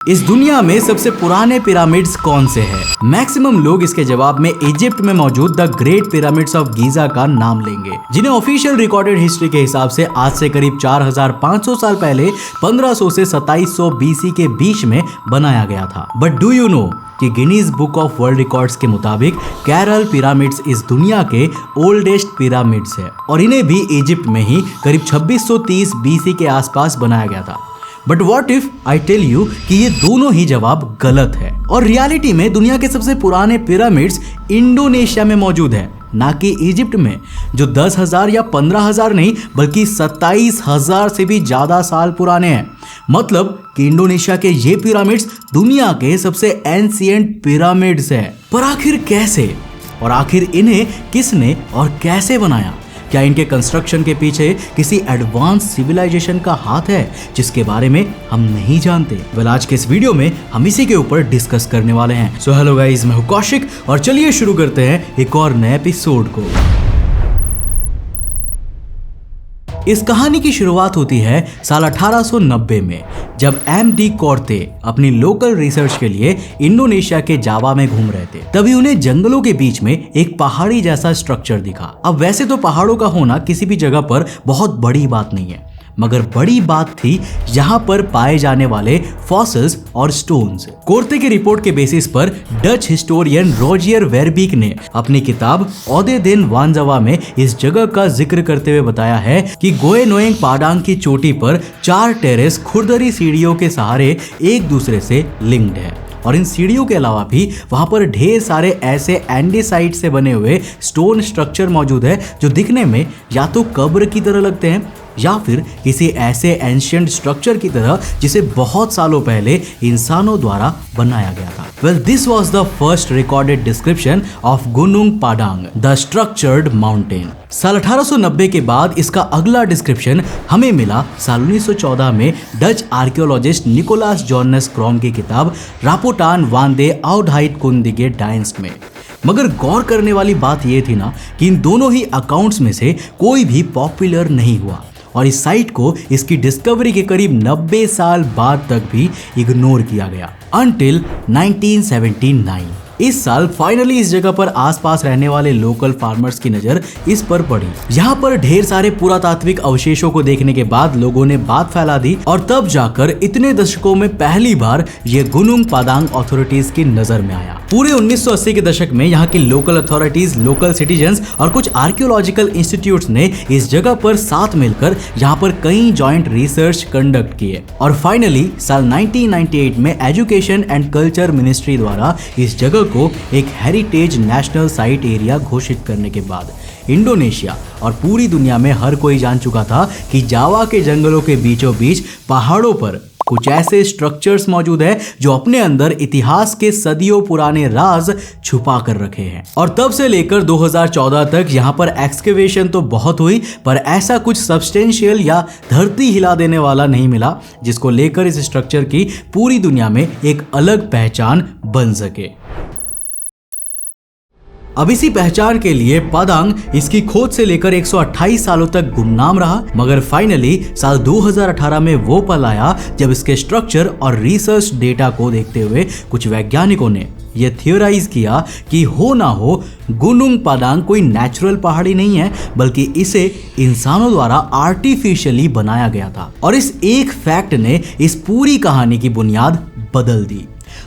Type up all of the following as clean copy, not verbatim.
इस दुनिया में सबसे पुराने पिरामिड्स कौन से हैं? मैक्सिमम लोग इसके जवाब में इजिप्ट में मौजूद the great pyramids of Giza का नाम लेंगे, जिन्हें ऑफिशियल रिकॉर्डेड हिस्ट्री के हिसाब से आज से करीब 4500 साल पहले 1500 से 2700 बीसी के बीच में बनाया गया था। बट डू यू नो कि Guinness book of world records के मुताबिक केरल पिरामिड्स इस दुनिया के ओल्डेस्ट पिरामिड्स है और इन्हें भी इजिप्ट में ही करीब 2630 बीसी के आसपास बनाया गया था। But what if I tell you कि ये दोनों ही जवाब गलत है और रियलिटी में दुनिया के सबसे पुराने पिरामिड्स इंडोनेशिया में मौजूद है, ना कि इजिप्ट में, जो 10,000 या 15,000 नहीं बल्कि 27,000 से भी ज्यादा साल पुराने हैं। मतलब कि इंडोनेशिया के ये पिरामिड्स दुनिया के सबसे एंशिएंट पिरामिड्स हैं। पर आखिर कैसे और आखिर इन्हें किसने और कैसे बनाया? क्या इनके कंस्ट्रक्शन के पीछे किसी एडवांस सिविलाइजेशन का हाथ है जिसके बारे में हम नहीं जानते? वेल, आज के इस वीडियो में हम इसी के ऊपर डिस्कस करने वाले हैं। सो हेलो गाइस, मैं हूं कौशिक और चलिए शुरू करते हैं एक और नए एपिसोड को। इस कहानी की शुरुआत होती है साल 1890 में, जब एम.डी. कोर्ते अपनी लोकल रिसर्च के लिए इंडोनेशिया के जावा में घूम रहे थे। तभी उन्हें जंगलों के बीच में एक पहाड़ी जैसा स्ट्रक्चर दिखा। अब वैसे तो पहाड़ों का होना किसी भी जगह पर बहुत बड़ी बात नहीं है, मगर बड़ी बात थी यहाँ पर पाए जाने वाले फॉसिल्स और स्टोन्स। कोर्ते की रिपोर्ट के बेसिस पर डच हिस्टोरियन रोजियर वेरबीक ने अपनी किताब ओदे देन वानजावा में इस जगह का जिक्र करते हुए बताया है कि गोए नोएंग पाडांग की चोटी पर 4 टेरेस खुरदरी सीढ़ियों के सहारे एक दूसरे से लिंक्ड है और इन सीढ़ियों के अलावा भी वहां पर ढेर सारे ऐसे एंडेसाइट से बने हुए स्टोन स्ट्रक्चर मौजूद है जो दिखने में या तो कब्र की तरह लगते हैं या फिर किसी ऐसे एंशिएंट स्ट्रक्चर की तरह जिसे बहुत सालों पहले इंसानों द्वारा बनाया गया था। Well, this was the first recorded description of Gunung Padang, the structured mountain. साल 1890 के बाद इसका अगला डिस्क्रिप्शन हमें मिला साल 1914 में डच आर्कियोलॉजिस्ट निकोलास जॉनस क्रॉम की किताब रापोटान वांदे आउडहाइट कुंदिगे डाइंस्ट में। मगर गौर करने वाली बात यह थी ना कि इन दोनों ही अकाउंट्स में से कोई भी पॉपुलर नहीं हुआ और इस साइट को इसकी डिस्कवरी के करीब 90 साल बाद तक भी इग्नोर किया गया, until 1979। इस साल फाइनली इस जगह पर आसपास रहने वाले लोकल फार्मर्स की नजर इस पर पड़ी। यहाँ पर ढेर सारे पुरातात्विक अवशेषों को देखने के बाद लोगों ने बात फैला दी और तब जाकर इतने दशकों में पहली बार ये गुनुंग पाडांग अथॉरिटीज की नजर में आया। पूरे 1980 के दशक में यहाँ की लोकल अथॉरिटीज, लोकल सिटीजन्स और कुछ आर्कियोलॉजिकल इंस्टीट्यूट्स ने इस जगह पर साथ मिलकर यहाँ पर कई जॉइंट रिसर्च कंडक्ट किए और फाइनली साल 1998 में एजुकेशन एंड कल्चर मिनिस्ट्री द्वारा इस जगह को एक हेरिटेज नेशनल साइट एरिया घोषित करने के बाद इंडोनेशिया और पूरी दुनिया में हर कोई जान चुका था कि जावा के जंगलों के बीचों बीच पहाड़ों पर कुछ ऐसे स्ट्रक्चर्स मौजूद है जो अपने अंदर इतिहास के सदियों पुराने राज छुपा कर रखे हैं। और तब से लेकर 2014 तक यहाँ पर एक्सकेवेशन तो बहुत हुई, पर ऐसा कुछ सब्सटेंशियल या धरती हिला देने वाला नहीं मिला जिसको लेकर इस स्ट्रक्चर की पूरी दुनिया में एक अलग पहचान बन सके। अब इसी पहचान के लिए पाडांग इसकी खोज से लेकर 128 सालों तक गुमनाम रहा, मगर फाइनली साल 2018 में वो पल आया जब इसके स्ट्रक्चर और रिसर्च डेटा को देखते हुए कुछ वैज्ञानिकों ने ये थियोराइज किया कि हो ना हो गुनुंग पाडांग कोई नेचुरल पहाड़ी नहीं है, बल्कि इसे इंसानों द्वारा आर्टिफिशियली बनाया गया था। और इस एक फैक्ट ने इस पूरी कहानी की बुनियाद बदल दी।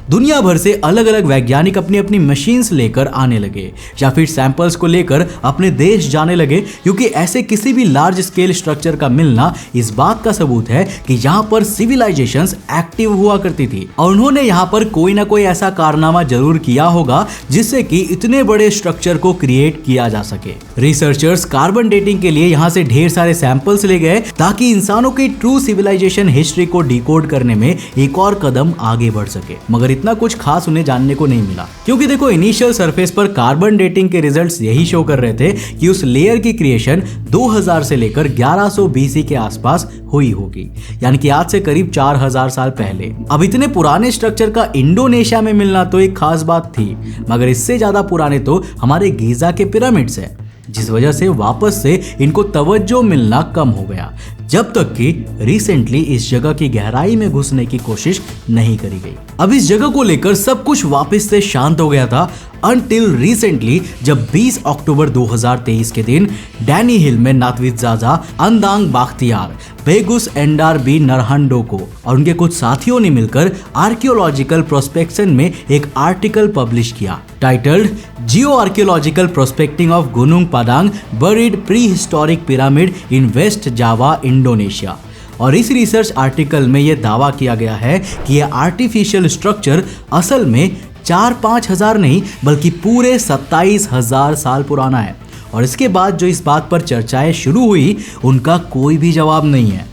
दुनिया भर से अलग अलग वैज्ञानिक अपनी अपनी मशीन्स लेकर आने लगे या फिर सैंपल्स को लेकर अपने देश जाने लगे, क्योंकि ऐसे किसी भी लार्ज स्केल स्ट्रक्चर का मिलना इस बात का सबूत है कि यहाँ पर सिविलाइजेशंस एक्टिव हुआ करती थी और उन्होंने यहाँ पर कोई ना कोई ऐसा कारनामा जरूर किया होगा जिससे कि इतने बड़े स्ट्रक्चर को क्रिएट किया जा सके। रिसर्चर्स कार्बन डेटिंग के लिए यहाँ से ढेर सारे सैंपल्स ले गए ताकि इंसानों की ट्रू सिविलाइजेशन हिस्ट्री को डिकोड करने में एक और कदम आगे बढ़ सके, मगर इतना कुछ खास उन्हें जानने को नहीं मिला। क्योंकि देखो, इनिशियल सरफेस पर कार्बन डेटिंग के रिजल्ट्स यही शो कर रहे थे कि उस लेयर की क्रिएशन 2000 से लेकर 1100 बीसी के आसपास हुई होगी, यानी कि आज से करीब 4000 साल पहले। अब इतने पुराने स्ट्रक्चर का इंडोनेशिया में मिलना तो एक खास बात थी, मगर इससे ज्यादा पुराने तो हमारे गीजा के पिरामिड्स है, जिस वजह से वापस से इनको तवज्जो मिलना कम हो गया। जब तक कि रिसेंटली इस जगह की गहराई में घुसने की कोशिश नहीं करी गई। अब इस जगह को लेकर सब कुछ वापस से शांत हो गया था अनटिल रिसेंटली, जब 20 अक्टूबर 2023 के दिन डैनी हिल में नातविज़ाजा अंदांग बाख्तियार, बेगुस एंडार बी नरहंडोको और उनके कुछ साथियों ने मिलकर आर्कियोलॉजिकल प्रोस्पेक्शन में एक आर्टिकल पब्लिश किया titled geo archaeological prospecting of Gunung Padang buried prehistoric pyramid in west Java Indonesia. और इस रिसर्च आर्टिकल में यह दावा किया गया है कि यह आर्टिफिशियल स्ट्रक्चर असल में 4-5 हजार नहीं बल्कि पूरे 27,000 साल पुराना है। और इसके बाद जो इस बात पर चर्चाएं शुरू हुई उनका कोई भी जवाब नहीं है।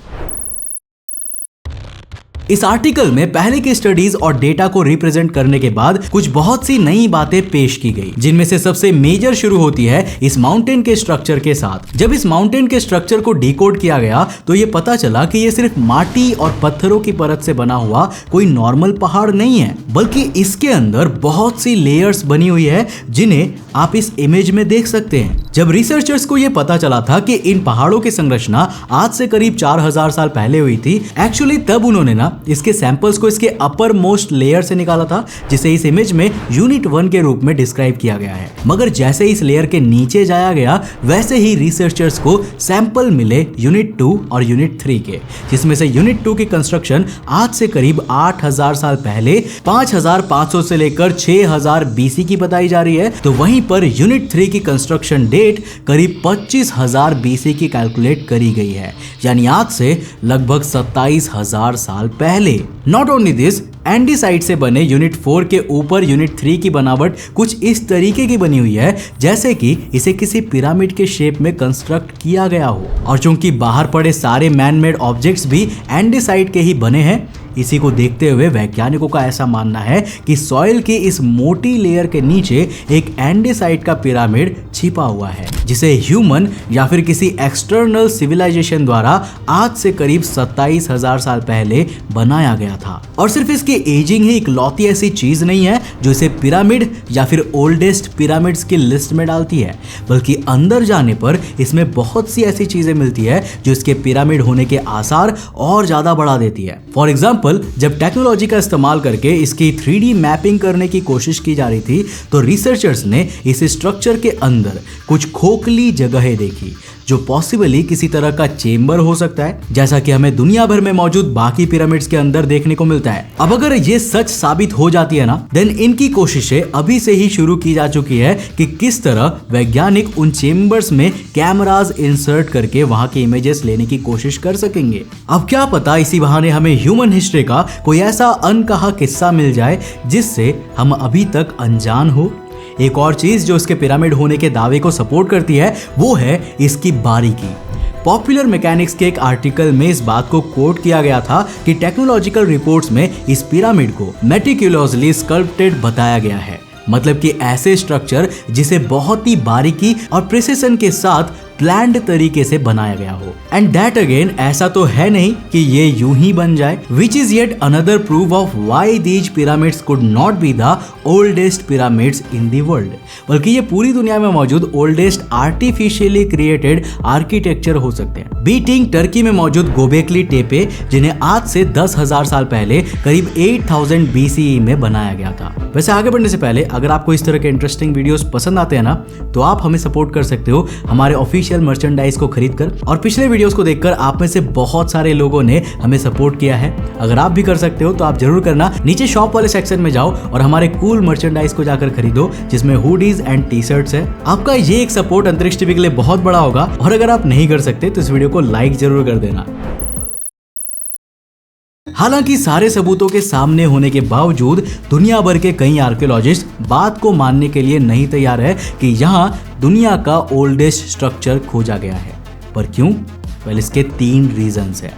इस आर्टिकल में पहले के स्टडीज और डेटा को रिप्रेजेंट करने के बाद कुछ बहुत सी नई बातें पेश की गई, जिनमें से सबसे मेजर शुरू होती है इस माउंटेन के स्ट्रक्चर के साथ। जब इस माउंटेन के स्ट्रक्चर को डिकोड किया गया तो ये पता चला कि ये सिर्फ माटी और पत्थरों की परत से बना हुआ कोई नॉर्मल पहाड़ नहीं है, बल्कि इसके अंदर बहुत सी लेयर्स बनी हुई है जिन्हें आप इस इमेज में देख सकते हैं। जब रिसर्चर्स को यह पता चला था कि इन पहाड़ों की संरचना आज से करीब 4,000 साल पहले हुई थी, एक्चुअली तब उन्होंने ना इसके सैंपल्स को इसके अपर मोस्ट लेयर से निकाला था, जिसे इस इमेज में यूनिट 1 के रूप में डिस्क्राइब किया गया है। मगर जैसे इस लेयर के नीचे जाया गया वैसे ही रिसर्चर्स को सैंपल मिले यूनिट 2 और यूनिट 3 के, जिसमें से यूनिट 2 की कंस्ट्रक्शन आज से करीब 8,000 साल पहले 5,500 से लेकर 6,000 BC की बताई जा रही है, तो वहीं पर यूनिट 3 की कंस्ट्रक्शन डेट करीब 25,000 BC की कैलकुलेट करी गई है, यानी आज से लगभग 27,000 साल पहले। नॉट ओनली दिस, एंडीसाइट से बने यूनिट 4 के ऊपर यूनिट 3 की बनावट कुछ इस तरीके की बनी हुई है जैसे कि इसे किसी पिरामिड के शेप में कंस्ट्रक्ट किया गया हो। और चूंकि बाहर पड़े सारे मैन मेड ऑब्जेक्ट्स भी एंडीसाइट के ही बने हैं, इसी को देखते हुए वैज्ञानिकों का ऐसा मानना है कि सॉइल की इस मोटी लेयर के नीचे एक एंडीसाइट का पिरामिड छिपा हुआ है, जिसे ह्यूमन या फिर किसी एक्सटर्नल सिविलाइजेशन द्वारा आज से करीब 27,000 साल पहले बनाया गया था। और सिर्फ इसकी एजिंग ही इकलौती ऐसी चीज नहीं है जो इसे पिरामिड या फिर ओल्डेस्ट पिरामिड्स की लिस्ट में डालती है, बल्कि अंदर जाने पर इसमें बहुत सी ऐसी चीजें मिलती है जो इसके पिरामिड होने के आसार और ज्यादा बढ़ा देती है। फॉर एग्जाम्पल, जब टेक्नोलॉजी का इस्तेमाल करके इसकी 3D मैपिंग करने की कोशिश की जा रही थी तो रिसर्चर्स ने इस स्ट्रक्चर के अंदर कुछ खोखली जगहें देखी जो पॉसिबली किसी तरह का चेंबर हो सकता है, जैसा कि हमें दुनिया भर में मौजूद बाकी पिरामिड्स के अंदर देखने को मिलता है। अब अगर ये सच साबित हो जाती है ना, देन इनकी कोशिशें अभी से ही शुरू की जा चुकी है कि किस तरह वैज्ञानिक उन चेंबर्स में कैमरास इंसर्ट करके वहां के इमेजेस लेने की कोशिश कर सकेंगे। अब क्या पता इसी बहाने हमें ह्यूमन हिस्ट्री का कोई ऐसा अनकहा किस्सा मिल जाए जिससे हम अभी तक अनजान हो। एक और चीज जो इसके पिरामिड होने के दावे को सपोर्ट करती है वो है इसकी बारीकी। पॉपुलर मैकेनिक्स के एक आर्टिकल में इस बात को कोट किया गया था कि टेक्नोलॉजिकल रिपोर्ट्स में इस पिरामिड को मेटिकुलसली स्कल्प्टेड बताया गया है, मतलब कि ऐसे स्ट्रक्चर जिसे बहुत ही बारीकी और प्रिसिशन के साथ प्लान्ड तरीके से बनाया गया हो। एंड दैट अगेन ऐसा तो है नहीं कि ये यूं ही बन जाए, which is yet another proof of why these pyramids could not be the oldest pyramids in the world, बल्कि ये पूरी दुनिया में मौजूद ओल्डेस्ट आर्टिफिशियली क्रिएटेड आर्किटेक्चर हो सकते हैं। बीटिंग टर्की में मौजूद गोबेकली टेपे, जिन्हें आज से 10,000 साल पहले करीब 8000 BCE में बनाया गया था। वैसे आगे बढ़ने से पहले अगर आपको इस तरह के इंटरेस्टिंग वीडियोस पसंद आते हैं ना, तो आप हमें सपोर्ट कर सकते हो हमारे ऑफिशियल मर्चेंडाइज को खरीदकर। और पिछले वीडियोस को देखकर आप में से बहुत सारे लोगों ने हमें सपोर्ट किया है। अगर आप भी कर सकते हो तो आप जरूर करना, नीचे शॉप वाले सेक्शन में जाओ और हमारे कूल मर्चेंडाइज को जाकर खरीदो, जिसमें हुडीज एंड टी शर्ट्स है। आपका ये एक सपोर्ट अंतरिक्ष टीवी के लिए बहुत बड़ा होगा। और अगर आप नहीं कर सकते तो इस वीडियो को लाइक जरूर कर देना। हालांकि सारे सबूतों के सामने होने के बावजूद दुनिया भर के कई आर्कियोलॉजिस्ट बात को मानने के लिए नहीं तैयार है कि यहाँ दुनिया का ओल्डेस्ट स्ट्रक्चर खोजा गया है। पर क्यों? वेल, इसके 3 रीजंस है।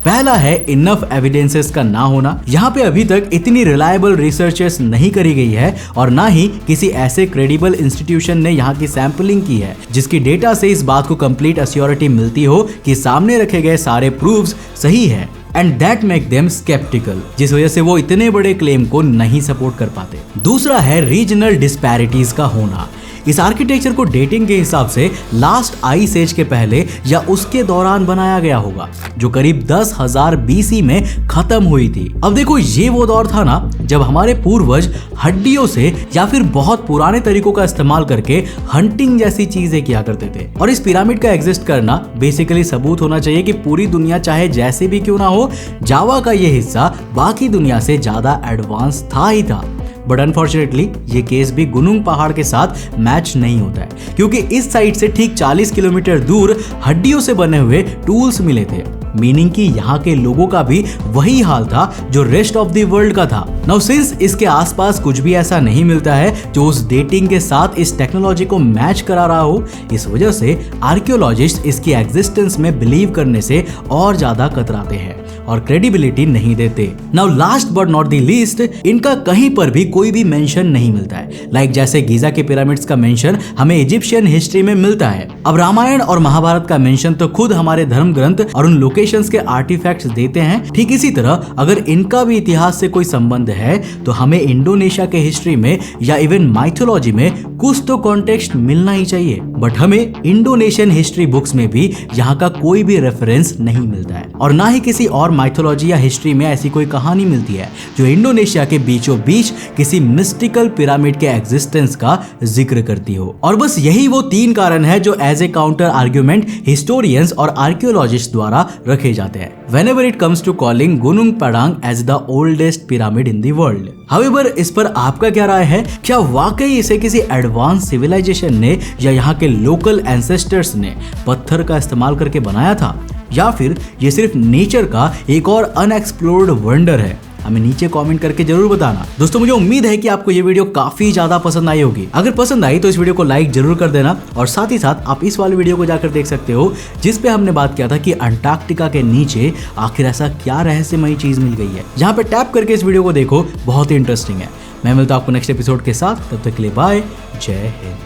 पहला है इनफ एविडेंसेस का ना होना। यहाँ पे अभी तक इतनी रिलायबल रिसर्चेस नहीं करी गई है और ना ही किसी ऐसे क्रेडिबल इंस्टीट्यूशन ने यहाँ की सैंपलिंग की है जिसकी डेटा से इस बात को कंप्लीट एश्योरिटी मिलती हो कि सामने रखे गए सारे प्रूफ्स सही है। And that make them sceptical, जिस वजह से वो इतने बड़े क्लेम को नहीं सपोर्ट कर पाते। दूसरा है रीजनल डिस्पैरिटीज का होना। इस आर्किटेक्चर को डेटिंग के हिसाब से लास्ट आइस एज के पहले या उसके दौरान बनाया गया होगा, जो करीब 10,000 BC में खत्म हुई थी। अब देखो, ये वो दौर था ना जब हमारे पूर्वज हड्डियों से या फिर बहुत पुराने तरीकों का इस्तेमाल करके हंटिंग जैसी चीजें किया करते थे। और इस पिरामिड का एग्जिस्ट करना बेसिकली सबूत होना चाहिए कि पूरी दुनिया चाहे जैसे भी क्यों ना हो, जावा का ये हिस्सा बाकी दुनिया से ज्यादा एडवांस था ही था। बट अनफॉर्चुनेटली ये केस भी गुनुंग पहाड़ के साथ मैच नहीं होता है, क्योंकि इस साइड से ठीक 40 किलोमीटर दूर हड्डियों से बने हुए टूल्स मिले थे, मीनिंग कि यहाँ के लोगों का भी वही हाल था जो रेस्ट ऑफ द वर्ल्ड का था। नाउ सिंस इसके आसपास कुछ भी ऐसा नहीं मिलता है जो उस डेटिंग के साथ इस टेक्नोलॉजी को मैच करा रहा हो, इस वजह से आर्कियोलॉजिस्ट इसकी एग्जिस्टेंस में बिलीव करने से और ज्यादा कतराते हैं और क्रेडिबिलिटी नहीं देते। Now last but not the least, इनका कहीं पर भी कोई भी मेंशन नहीं मिलता है। लाइक जैसे गीजा के पिरामिड्स का मेंशन हमें इजिप्शियन हिस्ट्री में मिलता है, अब रामायण और महाभारत का मेंशन तो खुद हमारे धर्म ग्रंथ और उन लोकेशंस के आर्टिफैक्ट्स देते हैं। ठीक इसी तरह अगर इनका भी इतिहास से कोई संबंध है तो हमें इंडोनेशिया के हिस्ट्री में या इवन माइथोलॉजी में कुछ तो कॉन्टेक्स्ट मिलना ही चाहिए। बट हमें इंडोनेशियन हिस्ट्री बुक्स में भी यहाँ का कोई भी रेफरेंस नहीं मिलता है, और ना ही किसी और माइथोलॉजी या हिस्ट्री में ऐसी कोई कहानी मिलती है जो इंडोनेशिया के बीचों बीच किसी मिस्टिकल पिरामिड के एग्जिस्टेंस का जिक्र करती हो। और बस यही वो 3 कारण है जो as a counter argument historians और आर्कियोलॉजिस्ट द्वारा रखे जाते हैं whenever it comes to calling Gunung Padang as the oldest pyramid in the world. However, इस पर आपका क्या राय है? क्या वाकई इसे किसी एडवांस सिविलाइजेशन ने या यहाँ के लोकल एंसेस्टर्स ने पत्थर का इस्तेमाल करके बनाया था, या फिर ये सिर्फ नेचर का एक और अनएक्सप्लोर्ड वंडर है? हमें नीचे कमेंट करके जरूर बताना। दोस्तों, मुझे उम्मीद है कि आपको ये वीडियो काफी ज्यादा पसंद आई होगी। अगर पसंद आई तो इस वीडियो को लाइक जरूर कर देना, और साथ ही साथ आप इस वाले वीडियो को जाकर देख सकते हो जिस पे हमने बात किया था कि अंटार्कटिका के नीचे आखिर ऐसा क्या रहस्यमयी चीज मिल गई है। जहाँ पे टैप करके इस वीडियो को देखो, बहुत ही इंटरेस्टिंग है। मैं मिलता हूं आपको नेक्स्ट एपिसोड के साथ, तब तक के लिए बाय, जय हिंद।